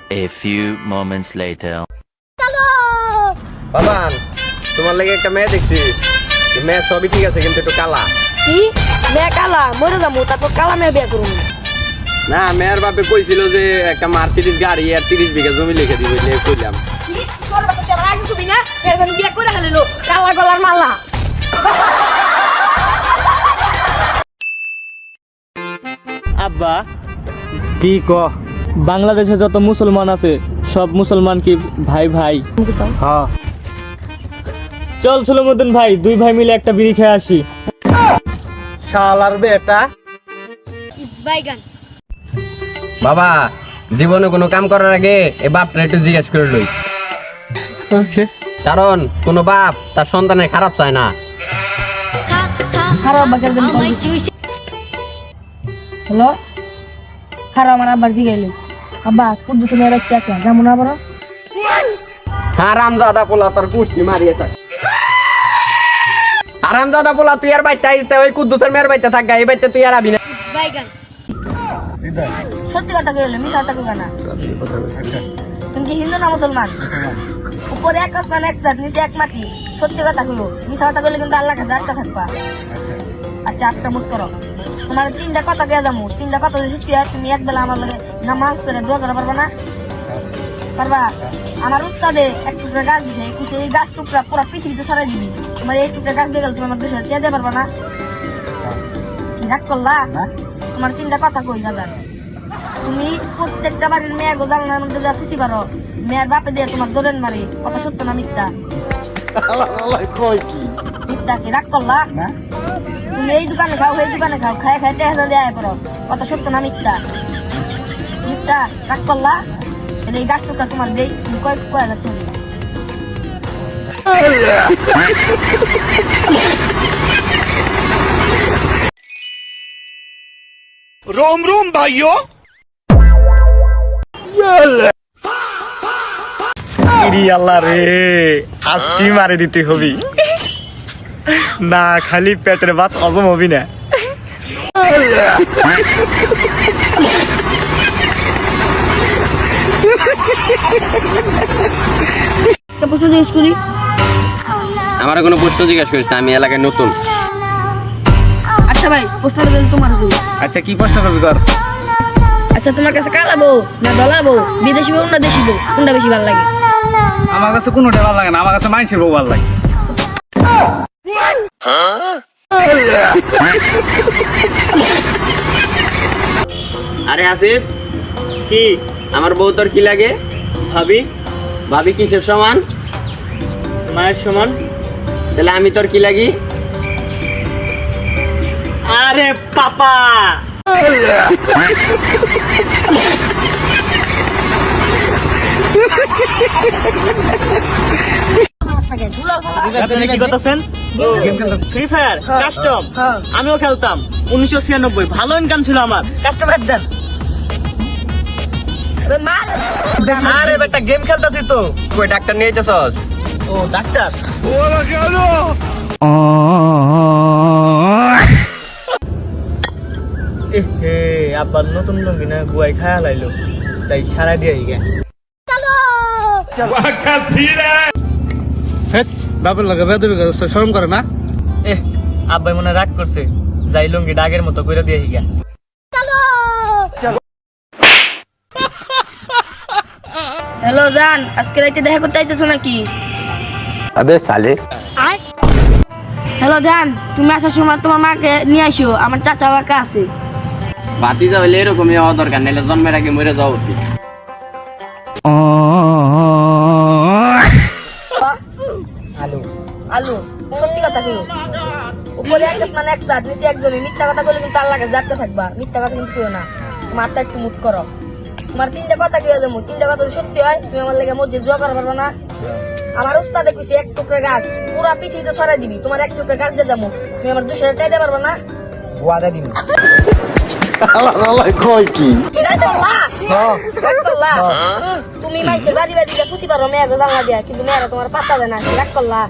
A few moments later. Baban তোমার লাগে একটা মেয়ে দেখছি মেয়ে সবই ঠিক আছে কিন্তু একটু কালা কি মেয়ে কালা মরে যাবো তারপর কালা মেয়ে বিয়ে করুন না মেয়ের বাপে কইছিল যে একটা মার্সিডিজ গাড়ি আর 30 বিঘা জমি লিখে দিব বলে কইলাম কি তোর বাবা কেন আগে তুমি না এখন বিয়ে করে হালিলো কালা গলার মালা আব্বা কি ক বাংলাদেশে যত মুসলমান আছে সব মুসলমান কি ভাই ভাই হ্যাঁ চল সুলমুদ্দিন ভাই দুই ভাই মিলে একটা বিড়ি খেয়ে আসি শালার বেটা বাইগান বাবা জীবনে কোনো কাম করার আগে এই বাপটা একটু জিজ্ঞেস করে লইস কারণ কোনো বাপ তার সন্তানের খারাপ চায় না খারাপ বাগের দিন হ্যালো খারাপ আমার আব্বার জিগাইলো আব্বা কুদ্দুস মেয়ে রাখতে একটা যেমন আবার হারামজাদা পোলা তোর কুষ্টি মারিয়ে থাক হারামজাদা পোলা তুই আর বাইতে আইছে ওই কুদ্দুসের মেয়ের বাইতে থাক এই বাইতে তুই আর আবি না বাইগান সত্যি কথা কইলে মিছা কথা কইবা না তুমি কি হিন্দু না মুসলমান উপরে এক আসমান এক জাত নিচে এক মাটি সত্যি কথা কইও মিছা কথা কইলে কিন্তু আল্লাহ কাছে আটকা থাকবা আচ্ছা একটা মুট করো তোমার তিনটা কথা কে যাবো তিনটা কথা যদি সত্যি হয় তুমি এক বেলা আমার লাগে নামাজ পড়ে দোয়া করে পারবা না পারবা আমার উস্তাদে এক টুকরা গাছ দিছে কুছে এই গাছ টুকরা পুরো পৃথিবীতে ছড়াই দিবি তোমার এই টুকরা গাছ দিয়ে গেলে তুমি আমার 200 টাকা দিতে পারবা না কি রাগ করলা তোমার তিনটা কথা কই দাদা তুমি প্রত্যেকটা বাড়ির মেয়ে গো জানলার মধ্যে যা খুশি পারো মেয়ের বাপে দিয়ে তোমার দোলেন মারি কথা সত্য না মিথ্যা মিথ্যা কি রাগ করলা তুমি এই দোকানে খাও এই দোকানে খাও খায় খায় 10,000 দেয় পড়ো কথা সত্য না মিথ্যা মিথ্যা রাগ করলা এই গাছ টুকরা তোমার দেই তুমি কয় কয় হাজার তুমি रोम रोम भाइयों আল্লাহ রে আজকে মারি দিতে হবি না খালি পেটের ভাত হজম হবি না প্রশ্ন জিজ্ঞেস করি আমার কোনো প্রশ্ন জিজ্ঞাসা করিস না আমি এলাকায় নতুন আচ্ছা ভাই প্রশ্নটা যদি তোমার করি আচ্ছা কি প্রশ্ন করবি কর আচ্ছা তোমার কাছে কালাবো না দলাবো বিদেশি বউ না দেশি বউ কোনটা বেশি ভালো লাগে আমার কাছে কোনোটা ভালো লাগে না আমার কাছে মানুষের বউ ভালো লাগে আরে আসিফ কি আমার বউ তোর কি লাগে ভাবি ভাবি কিসের সমান মায়ের সমান তাহলে আমি তোর কি লাগি আরে পাপা আপনি কি করতেছেন ফ্রি ফায়ার কাস্টম আমিও খেলতাম 1996 ভালো ইনকাম ছিল আমার কাস্টমার দেন আরে বেটা গেম খেলতাছি তো কই ডাক্তার নিয়ে যেতেছস ও ডাক্তার এ আবার নতুন লঙ্গি না গুয়াই খায়া লাইলো তাই সারা দিয়ে গে বাবুর লাগে বেদবি শরম করে না আব্বাই মনে রাগ করছে যাই লঙ্গি ডাগের মতো কইরা দিয়ে গিয়া হ্যালো জান আজকে রাতে দেখা করতে আইতেছো নাকি আবে সালে হ্যালো জান তুমি আসার সময় তোমার মাকে নিয়ে আসো আমার চাচা বাবা আছে ভাতিজা হইলে এরকমই হওয়া দরকার নাহলে জন্মের আগে মরে যাওয়া উচিত আলু আলু সত্যি কথা কই উপরে এক মানে এক জাত নিচে একজনই মিথ্যা কথা বলে কিন্তু আল্লাহ কাছে জানতে থাকবা মিথ্যা কথা কিন্তু কইও না মাথা একটু মুট করো তোমার তিনটা কথা কইয়া যাবো তিনটা কথা যদি সত্যি হয় তুমি আমার লাগে মসজিদ জোয়া করা পারবা না আমার উস্তাদে কইছে এক টুকরা গাছ পুরা পৃথিবীতে ছড়াই দিবি তোমার এক টুকরা গাছ দিয়ে যাবো তুমি আমার 200 টাকা দিতে পারবা না ওয়াদা দিবি তুমি মাইছের বাড়ি বাড়ি খুশি পারো মেয়ে জানলা দিয়া কিন্তু মেয়েরা তোমার পাত্তা দেয় না রাগ করলা